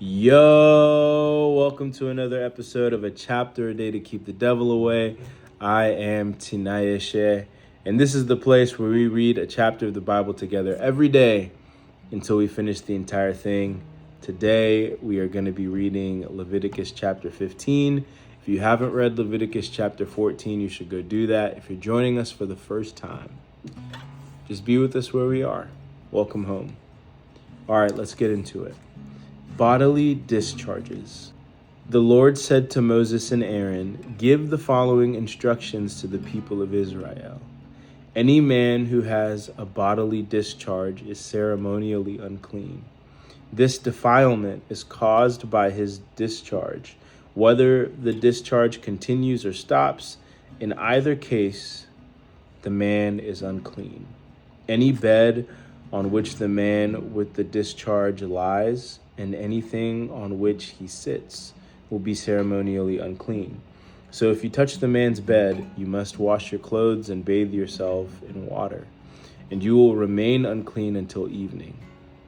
Yo, welcome to another episode of A Chapter a Day to Keep the Devil Away. I am Tinayeshe, and this is the place where we read a chapter of the Bible together every day until we finish the entire thing. Today, we are going to be reading Leviticus chapter 15. If you haven't read Leviticus chapter 14, you should go do that. If you're joining us for the first time, just be with us where we are. Welcome home. All right, let's get into it. Bodily discharges. The Lord said to Moses and Aaron, "Give the following instructions to the people of Israel. Any man who has a bodily discharge is ceremonially unclean. This defilement is caused by his discharge. Whether the discharge continues or stops, in either case, the man is unclean. Any bed on which the man with the discharge lies, and anything on which he sits will be ceremonially unclean. So if you touch the man's bed, you must wash your clothes and bathe yourself in water, and you will remain unclean until evening.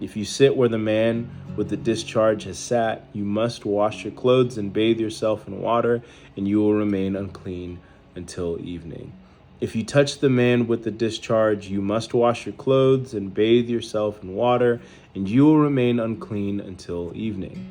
If you sit where the man with the discharge has sat, you must wash your clothes and bathe yourself in water, and you will remain unclean until evening. If you touch the man with the discharge, you must wash your clothes and bathe yourself in water, and you will remain unclean until evening.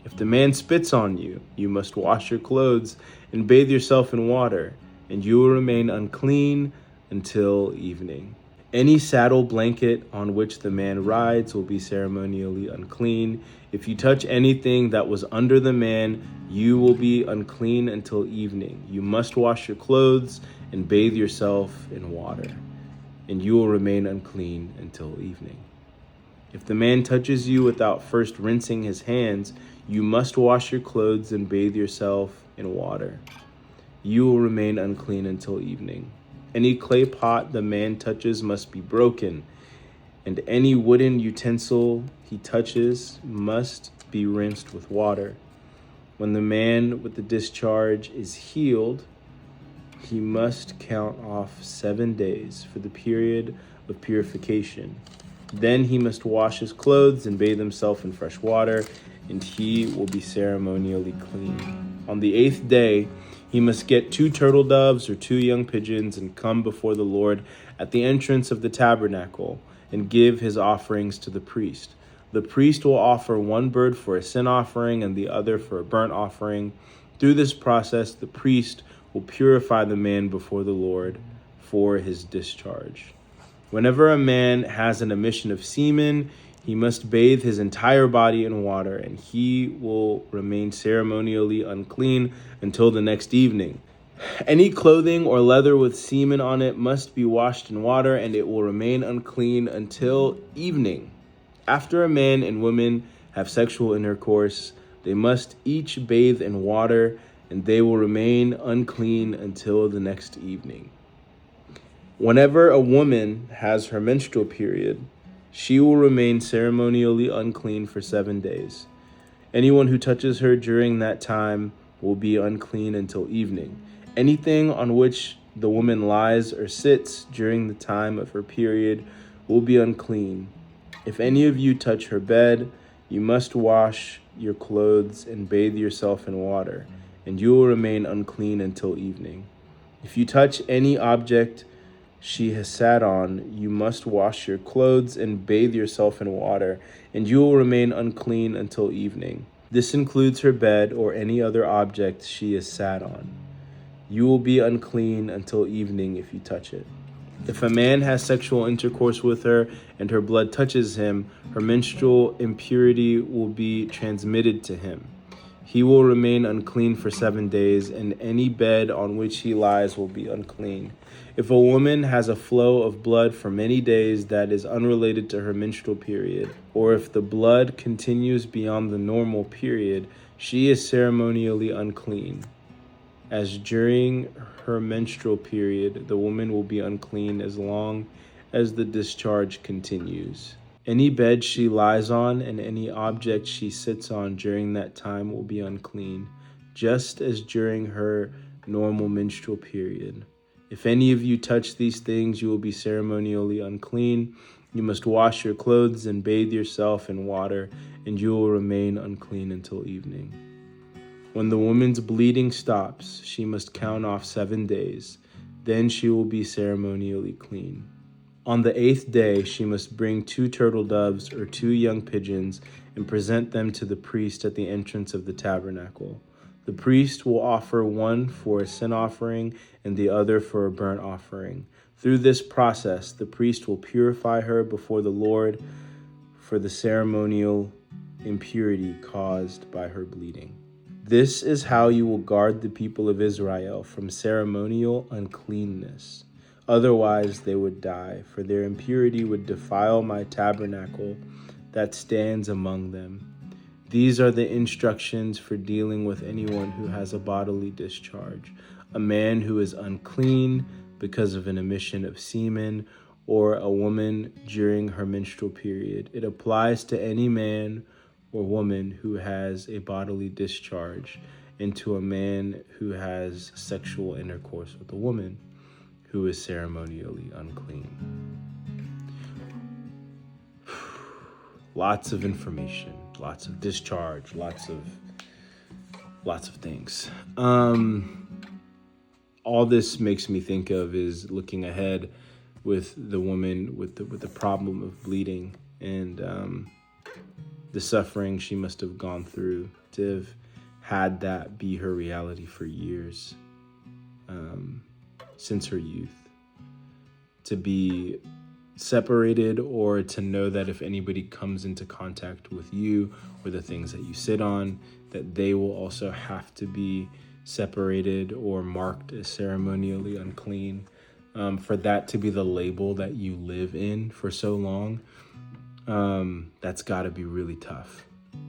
If the man spits on you, you must wash your clothes and bathe yourself in water, and you will remain unclean until evening. Any saddle blanket on which the man rides will be ceremonially unclean. If you touch anything that was under the man, you will be unclean until evening. You must wash your clothes and bathe yourself in water, and you will remain unclean until evening. If the man touches you without first rinsing his hands, you must wash your clothes and bathe yourself in water. You will remain unclean until evening. Any clay pot the man touches must be broken, and any wooden utensil he touches must be rinsed with water. When the man with the discharge is healed, he must count off 7 days for the period of purification. Then he must wash his clothes and bathe himself in fresh water, and he will be ceremonially clean. On the 8th day, he must get 2 turtle doves or 2 young pigeons and come before the Lord at the entrance of the tabernacle and give his offerings to the priest. The priest will offer 1 bird for a sin offering and the other for a burnt offering. Through this process, the priest will purify the man before the Lord for his discharge. Whenever a man has an emission of semen, he must bathe his entire body in water, and he will remain ceremonially unclean until the next evening. Any clothing or leather with semen on it must be washed in water, and it will remain unclean until evening. After a man and woman have sexual intercourse, they must each bathe in water, and they will remain unclean until the next evening. Whenever a woman has her menstrual period, she will remain ceremonially unclean for 7 days. Anyone who touches her during that time will be unclean until evening. Anything on which the woman lies or sits during the time of her period will be unclean. If any of you touch her bed, you must wash your clothes and bathe yourself in water, and you will remain unclean until evening. If you touch any object she has sat on, you must wash your clothes and bathe yourself in water, and you will remain unclean until evening. This includes her bed or any other object she has sat on. You will be unclean until evening if you touch it. If a man has sexual intercourse with her and her blood touches him, her menstrual impurity will be transmitted to him. He will remain unclean for 7 days, and any bed on which he lies will be unclean. If a woman has a flow of blood for many days that is unrelated to her menstrual period, or if the blood continues beyond the normal period, she is ceremonially unclean. As during her menstrual period, the woman will be unclean as long as the discharge continues. Any bed she lies on and any object she sits on during that time will be unclean, just as during her normal menstrual period. If any of you touch these things, you will be ceremonially unclean. You must wash your clothes and bathe yourself in water, and you will remain unclean until evening. When the woman's bleeding stops, she must count off 7 days. Then she will be ceremonially clean. On the 8th day, she must bring 2 turtle doves or 2 young pigeons and present them to the priest at the entrance of the tabernacle. The priest will offer one for a sin offering and the other for a burnt offering. Through this process, the priest will purify her before the Lord for the ceremonial impurity caused by her bleeding. This is how you will guard the people of Israel from ceremonial uncleanness. Otherwise, they would die, for their impurity would defile my tabernacle that stands among them. These are the instructions for dealing with anyone who has a bodily discharge, a man who is unclean because of an emission of semen, or a woman during her menstrual period. It applies to any man or woman who has a bodily discharge, and to a man who has sexual intercourse with a woman who is ceremonially unclean. Lots of information, lots of discharge, lots of things. All this makes me think of is looking ahead with the woman with the problem of bleeding and the suffering she must have gone through to have had that be her reality for years, since her youth. To be separated, or to know that if anybody comes into contact with you or the things that you sit on, that they will also have to be separated or marked as ceremonially unclean. For that to be the label that you live in for so long, that's got to be really tough.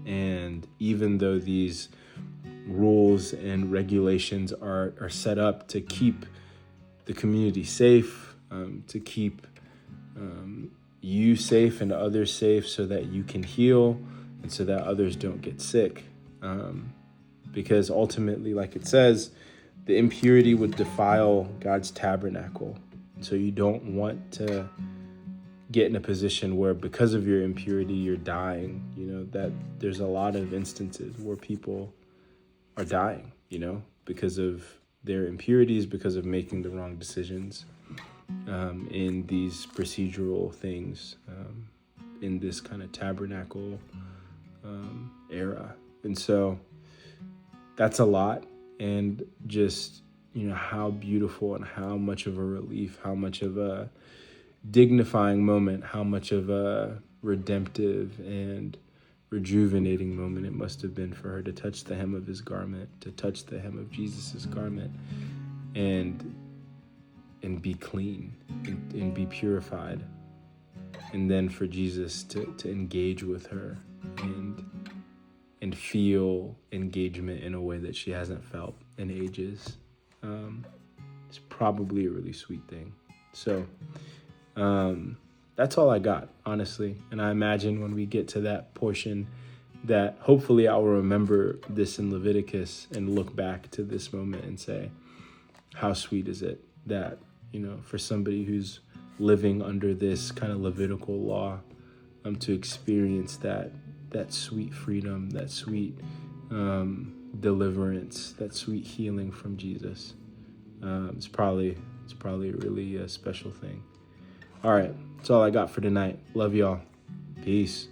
And even though these rules and regulations are set up to keep the community safe, to keep you safe and others safe so that you can heal and so that others don't get sick. Because ultimately, like it says, the impurity would defile God's tabernacle. So you don't want to get in a position where because of your impurity, you're dying. You know, that there's a lot of instances where people are dying, because of their impurities, because of making the wrong decisions in these procedural things, in this kind of tabernacle era. And so that's a lot. And just, how beautiful and how much of a relief, how much of a dignifying moment, how much of a redemptive and rejuvenating moment it must have been for her to touch the hem of his garment, to touch the hem of Jesus's garment, and be clean and be purified. And then for Jesus to engage with her and feel engagement in a way that she hasn't felt in ages. It's probably a really sweet thing. So that's all I got, honestly. And I imagine when we get to that portion that hopefully I'll remember this in Leviticus and look back to this moment and say, how sweet is it that, for somebody who's living under this kind of Levitical law, to experience that sweet freedom, that sweet deliverance, that sweet healing from Jesus. It's probably a really special thing. All right, that's all I got for tonight. Love y'all. Peace.